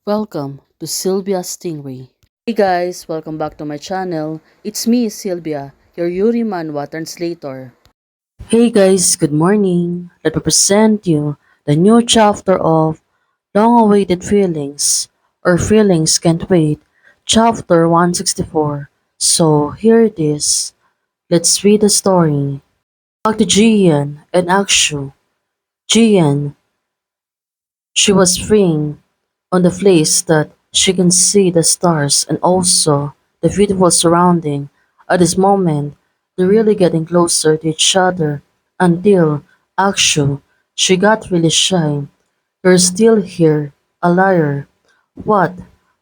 Welcome to Sylvia Stingray. Hey guys, welcome back to my channel. It's me, Sylvia, your Yuri Manhwa translator. Hey guys, good morning. Let me present you the new chapter of Long-Awaited Feelings, or Feelings Can't Wait, chapter 164. So here it is. Let's read the story. Back to Jian and Akshu. Jian, she was freeing on the place that she can see the stars and also the beautiful surrounding. At this moment, they're really getting closer to each other until, actually, she got really shy. You're still here, a liar. What?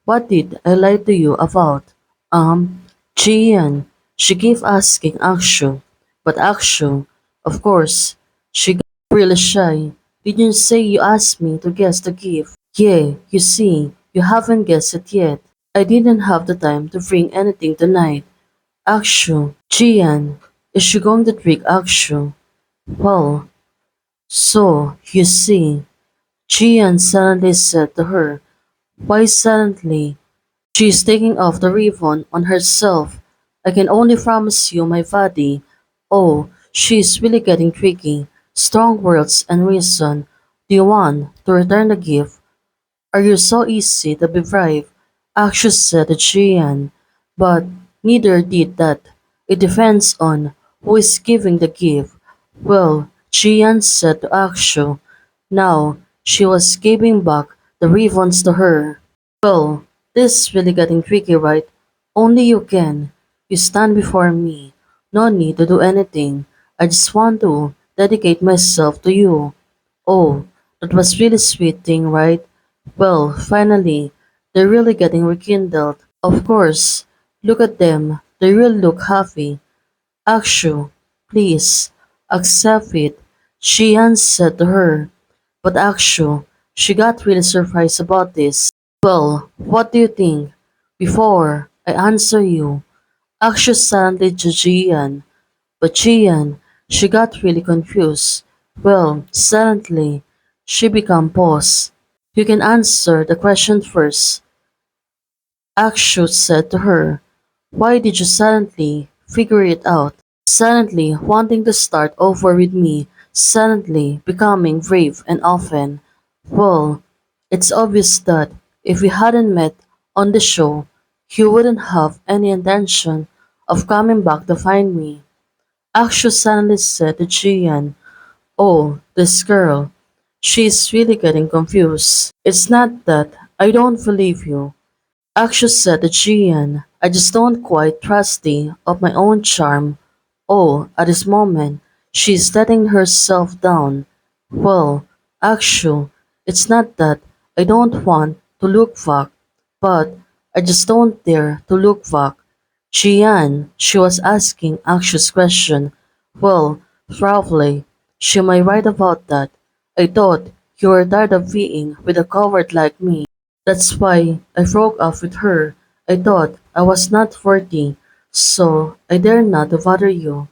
What did I lie to you about? Jian. She kept asking Akshu, but Akshu, of course, she got really shy. Didn't you say you asked me to guess the gift? Yeah, you see, you haven't guessed it yet. I didn't have the time to bring anything tonight. Akshu, Jian, is she going to trick Akshu? Well, so, you see, Jian suddenly said to her, why suddenly? She's taking off the ribbon on herself. I can only promise you my body. Oh, she's really getting tricky. Strong words and reason. Do you want to return the gift? Are you so easy to be bribed? Akshu said to Jian, but neither did that. It depends on who is giving the gift. Well, Jian said to Akshu. Now, she was giving back the ribbons to her. Well, this is really getting tricky, right? Only you can. You stand before me. No need to do anything. I just want to dedicate myself to you. Oh, that was really sweet thing, right? Well, finally, they're really getting rekindled. Of course, look at them. They really look happy. Akshu, please, accept it, Shian said to her. But Akshu, she got really surprised about this. Well, what do you think? Before I answer you, Akshu suddenly to Jian, but Jian, she got really confused. Well, suddenly, she became pause. You can answer the question first, Akshu said to her. Why did you suddenly figure it out? Suddenly wanting to start over with me, suddenly becoming brave and often. Well, it's obvious that if we hadn't met on the show, you wouldn't have any intention of coming back to find me. Akshu suddenly said to Jian, oh, this girl. She's really getting confused. It's not that I don't believe you. Akshu said to Jian, I just don't quite trusty of my own charm. Oh, at this moment, she's letting herself down. Well, Akshu, it's not that I don't want to look back, but I just don't dare to look back. Jian, she was asking Akshu's question. Well, probably, she might right about that. I thought you were tired of being with a coward like me. That's why I broke up with her. I thought I was not worthy, so I dare not to bother you.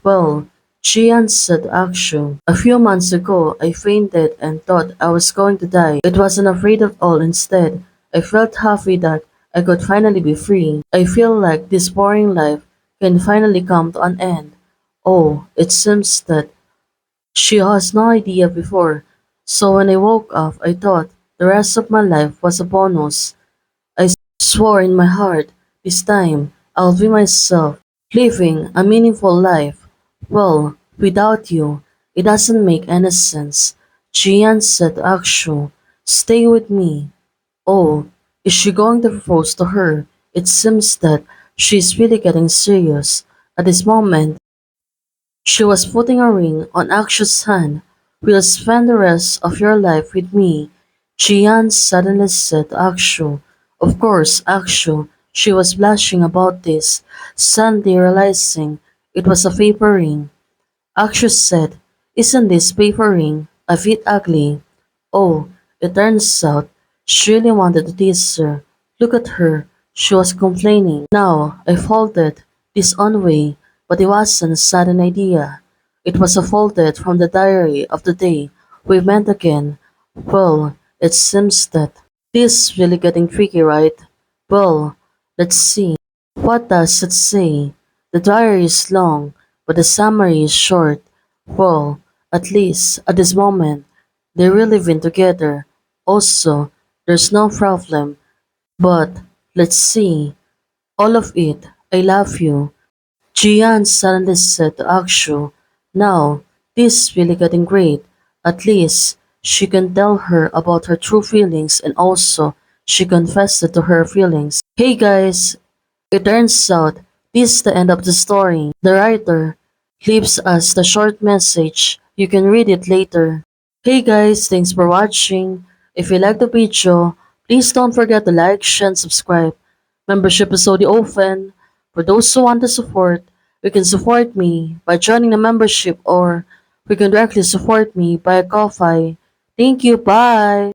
Well, Jian said Akshu. A few months ago, I fainted and thought I was going to die. It wasn't afraid at all. Instead, I felt happy that I could finally be free. I feel like this boring life can finally come to an end. Oh, it seems that she has no idea before. So when I woke up, I thought the rest of my life was a bonus. I swore in my heart, this time I'll be myself, living a meaningful life. Well, without you, it doesn't make any sense. Jian said to Akshu, stay with me. Oh, is she going to propose to her? It seems that she's really getting serious. At this moment, she was putting a ring on Akshu's hand. We'll spend the rest of your life with me, Jian suddenly said to Akshu. Of course, Akshu, she was blushing about this, suddenly realizing it was a paper ring. Akshu said, isn't this paper ring a bit ugly? Oh, it turns out she really wanted to tease her. Look at her, she was complaining. Now, I folded this on way, but it wasn't a sudden idea. It was a folded from the diary of the day we met again. Well, it seems that This really getting tricky, right? Well, let's see. What does it say? The diary is long, but the summary is short. Well, at least at this moment, they're really living together. Also, there's no problem. But let's see. All of it. I love you. Jian suddenly said to Akshu, "Now, this is really getting great. At least, she can tell her about her true feelings and also she confessed it to her feelings." Hey guys, it turns out this is the end of the story. The writer leaves us the short message. You can read it later. Hey guys, thanks for watching. If you like the video, please don't forget to like, share, and subscribe. Membership is already open. For those who want to support, you can support me by joining the membership or you can directly support me by a Ko-Fi. Thank you, bye!